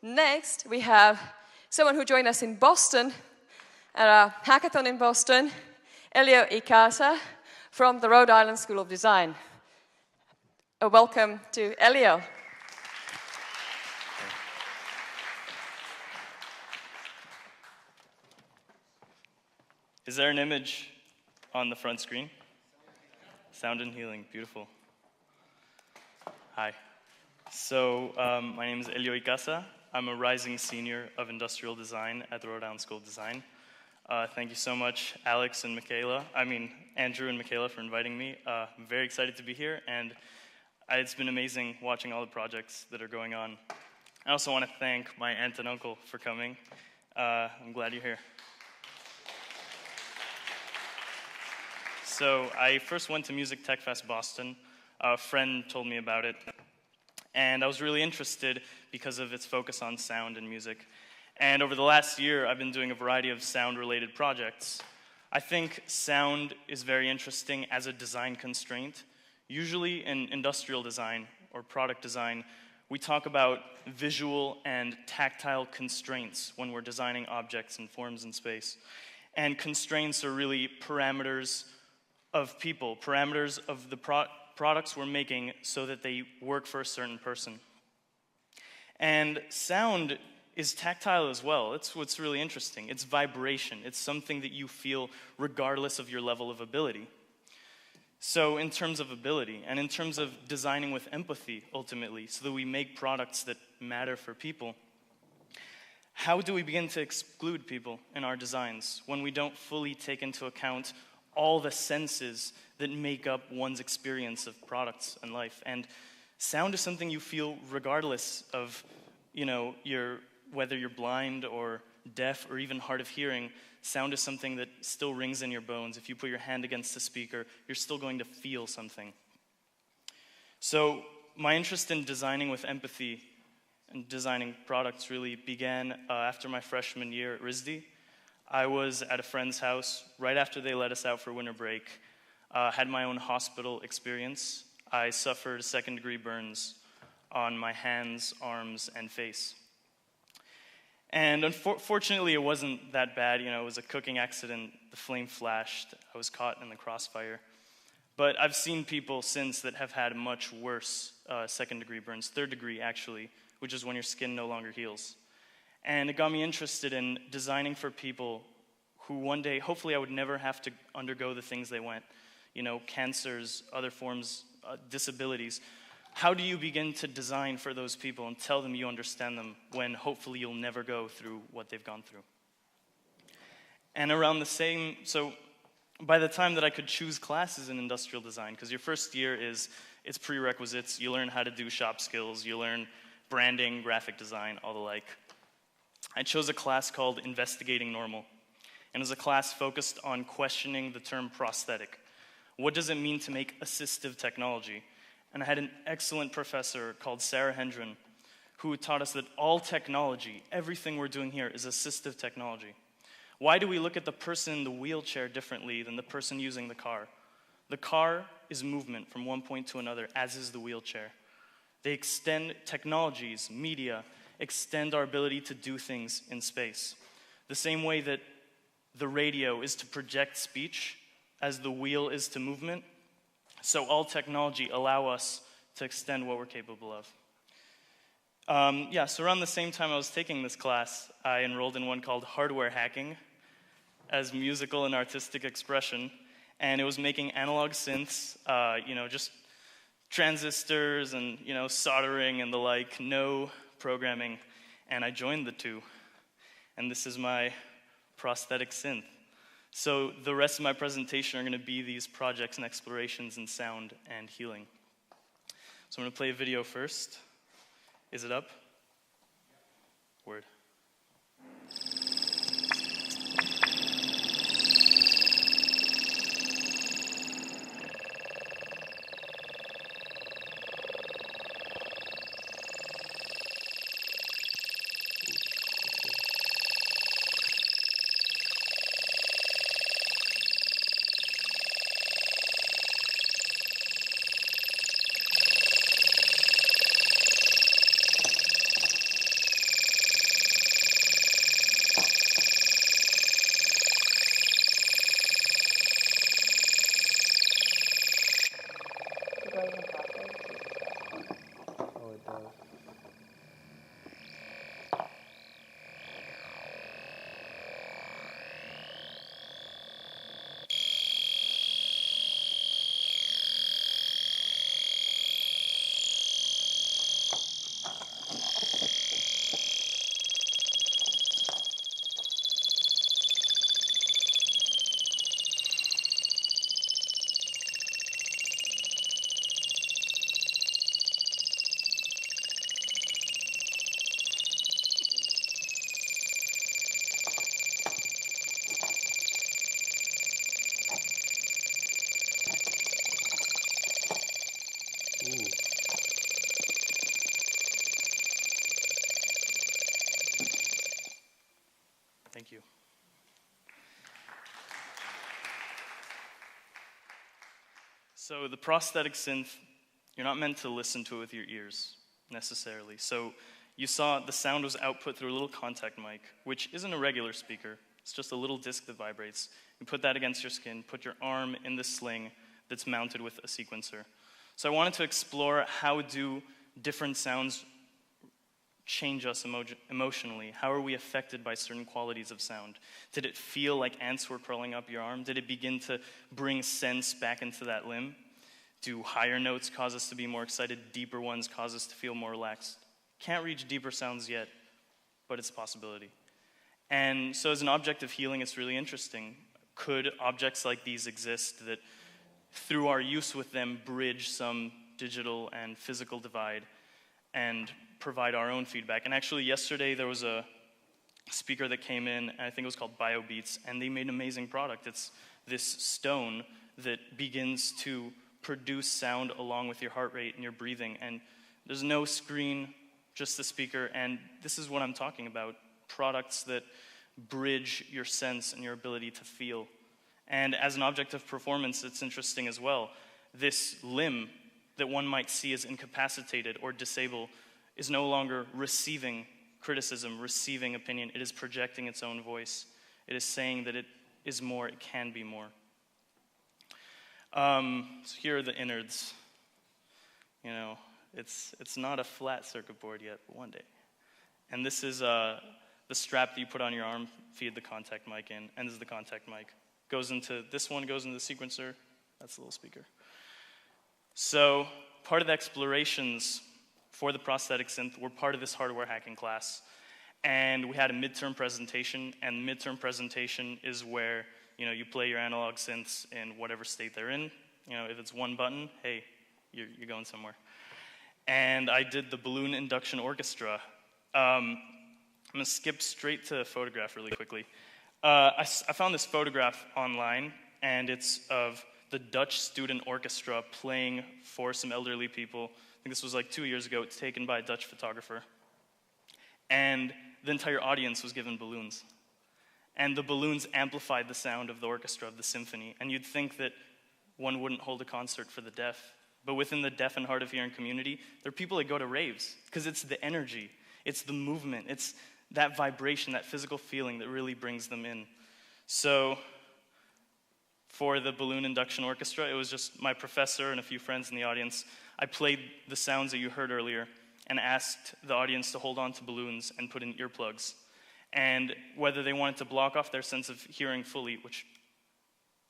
Next, we have someone who joined us in Boston, at a hackathon in Boston, Elio Icaza from the Rhode Island School of Design. A welcome to Elio. Is there an image on the front screen? Sound and healing, beautiful. Hi. So, my name is Elio Icaza. I'm a rising senior of industrial design at the Rhode Island School of Design. Thank you so much, Alex and Andrew and Michaela for inviting me. I'm very excited to be here, and it's been amazing watching all the projects that are going on. I also want to thank my aunt and uncle for coming. I'm glad you're here. So I first went to Music Tech Fest Boston. A friend told me about it, and I was really interested because of its focus on sound and music. And over the last year, I've been doing a variety of sound-related projects. I think sound is very interesting as a design constraint. Usually in industrial design or product design, we talk about visual and tactile constraints when we're designing objects and forms in space. And constraints are really parameters of people, parameters of the products we're making so that they work for a certain person. And sound is tactile as well. It's what's really interesting. It's vibration. It's something that you feel regardless of your level of ability. So in terms of ability, and in terms of designing with empathy, ultimately, so that we make products that matter for people, how do we begin to exclude people in our designs when we don't fully take into account all the senses that make up one's experience of products and life? And sound is something you feel regardless of, whether you're blind or deaf or even hard of hearing. Sound is something that still rings in your bones. If you put your hand against the speaker, you're still going to feel something. So my interest in designing with empathy and designing products really began after my freshman year at RISD. I was at a friend's house right after they let us out for winter break. Had my own hospital experience. I suffered second-degree burns on my hands, arms, and face. And unfortunately, it wasn't that bad. It was a cooking accident. The flame flashed. I was caught in the crossfire. But I've seen people since that have had much worse second-degree burns, third-degree actually, which is when your skin no longer heals. And it got me interested in designing for people who one day, hopefully I would never have to undergo the things they went. Cancers, other forms, disabilities. How do you begin to design for those people and tell them you understand them when hopefully you'll never go through what they've gone through? And so by the time that I could choose classes in industrial design, because your first year it's prerequisites, you learn how to do shop skills, you learn branding, graphic design, all the like. I chose a class called Investigating Normal, and it was a class focused on questioning the term prosthetic. What does it mean to make assistive technology? And I had an excellent professor called Sarah Hendren who taught us that all technology, everything we're doing here, is assistive technology. Why do we look at the person in the wheelchair differently than the person using the car? The car is movement from one point to another, as is the wheelchair. They extend technologies, media, extend our ability to do things in space. The same way that the radio is to project speech, as the wheel is to movement, so all technology allow us to extend what we're capable of. So around the same time I was taking this class, I enrolled in one called Hardware Hacking as musical and artistic expression, and it was making analog synths, just transistors and soldering and the like, no programming, and I joined the two, and this is my prosthetic synth. So the rest of my presentation are going to be these projects and explorations in sound and healing. So I'm going to play a video first. Is it up? Word. So the prosthetic synth, you're not meant to listen to it with your ears, necessarily. So you saw the sound was output through a little contact mic, which isn't a regular speaker. It's just a little disc that vibrates. You put that against your skin, put your arm in the sling that's mounted with a sequencer. So I wanted to explore how do different sounds change us emotionally? How are we affected by certain qualities of sound? Did it feel like ants were crawling up your arm? Did it begin to bring sense back into that limb? Do higher notes cause us to be more excited? Deeper ones cause us to feel more relaxed? Can't reach deeper sounds yet, but it's a possibility. And so as an object of healing, it's really interesting. Could objects like these exist that through our use with them bridge some digital and physical divide and provide our own feedback? And actually yesterday there was a speaker that came in, and I think it was called BioBeats, and they made an amazing product. It's this stone that begins to produce sound along with your heart rate and your breathing, and there's no screen, just the speaker, and this is what I'm talking about, products that bridge your sense and your ability to feel. And as an object of performance, it's interesting as well. This limb that one might see as incapacitated or disabled is no longer receiving criticism, receiving opinion. It is projecting its own voice. It is saying that it is more, it can be more. So here are the innards. You know, it's not a flat circuit board yet, but one day. And this is the strap that you put on your arm, feed the contact mic in, and this is the contact mic. This one goes into the sequencer, that's the little speaker. So part of the explorations for the prosthetic synth were part of this hardware hacking class. And we had a midterm presentation, and the midterm presentation is where you play your analog synths in whatever state they're in. If it's one button, hey, you're going somewhere. And I did the balloon induction orchestra. I'm gonna skip straight to a photograph really quickly. I found this photograph online, and it's of the Dutch student orchestra playing for some elderly people. I think this was like 2 years ago. It's taken by a Dutch photographer. And the entire audience was given balloons. And the balloons amplified the sound of the orchestra, of the symphony. And you'd think that one wouldn't hold a concert for the deaf. But within the deaf and hard of hearing community, there are people that go to raves, because it's the energy, it's the movement, it's that vibration, that physical feeling that really brings them in. So for the balloon induction orchestra, it was just my professor and a few friends in the audience. I played the sounds that you heard earlier and asked the audience to hold on to balloons and put in earplugs. And whether they wanted to block off their sense of hearing fully, which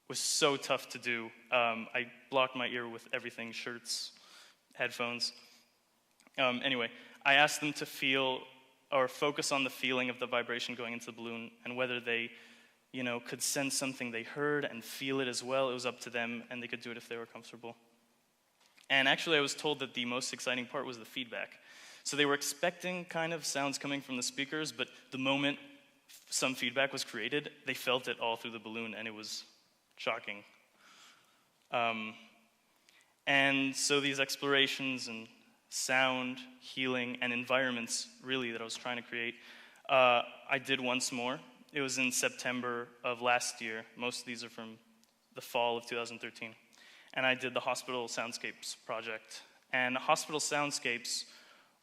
was so tough to do. I blocked my ear with everything, shirts, headphones. Anyway, I asked them to feel or focus on the feeling of the vibration going into the balloon, and whether they could sense something they heard and feel it as well. It was up to them, and they could do it if they were comfortable. And actually, I was told that the most exciting part was the feedback. So they were expecting kind of sounds coming from the speakers, but the moment some feedback was created, they felt it all through the balloon, and it was shocking. And so these explorations and sound, healing, and environments, really, that I was trying to create, I did once more. It was in September of last year. Most of these are from the fall of 2013. And I did the Hospital Soundscapes project. And Hospital Soundscapes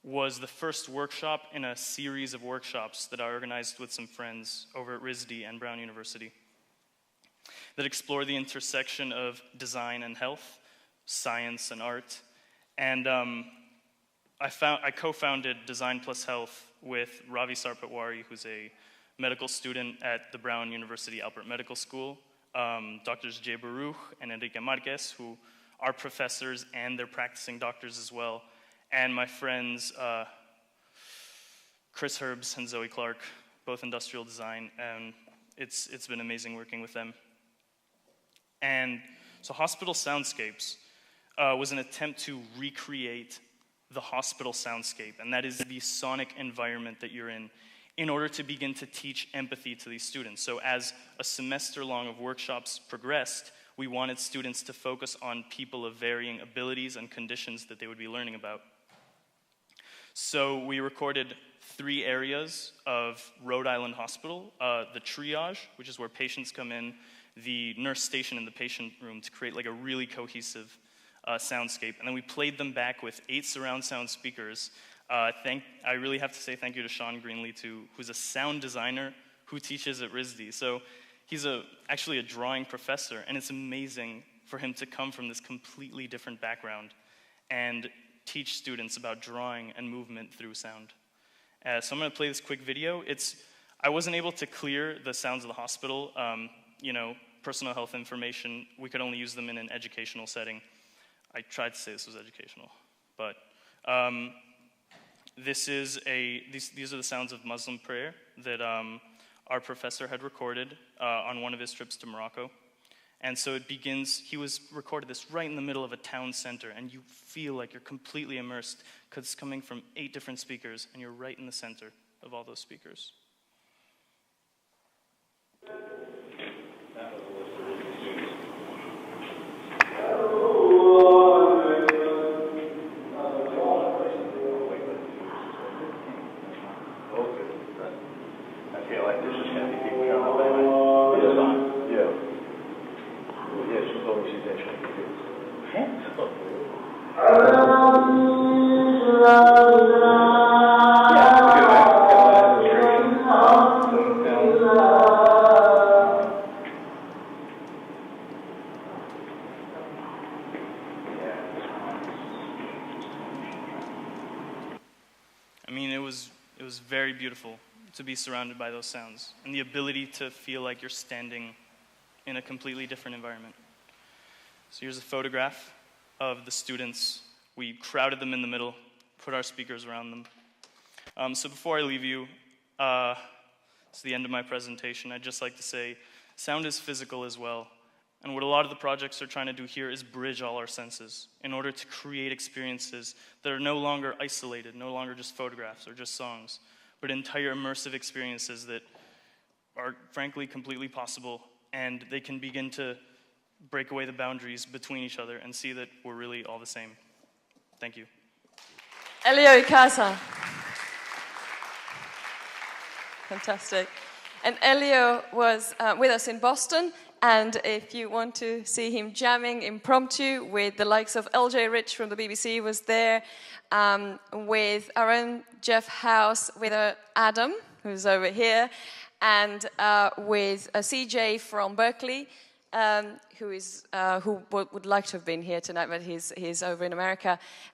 was the first workshop in a series of workshops that I organized with some friends over at RISD and Brown University that explore the intersection of design and health, science and art. And I co-founded Design Plus Health with Ravi Sarpatwari, who's a medical student at the Brown University Albert Medical School, Drs. Jay Baruch and Enrique Marquez, who are professors and they're practicing doctors as well, and my friends Chris Herbs and Zoe Clark, both industrial design, and it's been amazing working with them. And so Hospital Soundscapes was an attempt to recreate the hospital soundscape, and that is the sonic environment that you're in order to begin to teach empathy to these students. So as a semester long of workshops progressed, we wanted students to focus on people of varying abilities and conditions that they would be learning about. So we recorded 3 areas of Rhode Island Hospital, the triage, which is where patients come in, the nurse station in the patient room to create like a really cohesive soundscape. And then we played them back with 8 surround sound speakers. I really have to say thank you to Sean Greenlee, who's a sound designer who teaches at RISD. So he's actually a drawing professor, and it's amazing for him to come from this completely different background and teach students about drawing and movement through sound. So I'm going to play this quick video. I wasn't able to clear the sounds of the hospital, personal health information. We could only use them in an educational setting. I tried to say this was educational, but these are the sounds of Muslim prayer that our professor had recorded on one of his trips to Morocco. And so it begins, he recorded this right in the middle of a town center, and you feel like you're completely immersed because it's coming from 8 different speakers, and you're right in the center of all those speakers. I mean, it was very beautiful to be surrounded by those sounds and the ability to feel like you're standing in a completely different environment. So here's a photograph of the students. We crowded them in the middle, put our speakers around them. So before I leave you, it's the end of my presentation, I'd just like to say, sound is physical as well. And what a lot of the projects are trying to do here is bridge all our senses in order to create experiences that are no longer isolated, no longer just photographs or just songs, but entire immersive experiences that are frankly completely possible, and they can begin to break away the boundaries between each other and see that we're really all the same. Thank you. Elio Icaza. Fantastic. And Elio was with us in Boston, and if you want to see him jamming impromptu with the likes of LJ Rich from the BBC was there, with our own Jeff House, with Adam, who's over here, and with CJ from Berkeley, who would like to have been here tonight, but he's over in America.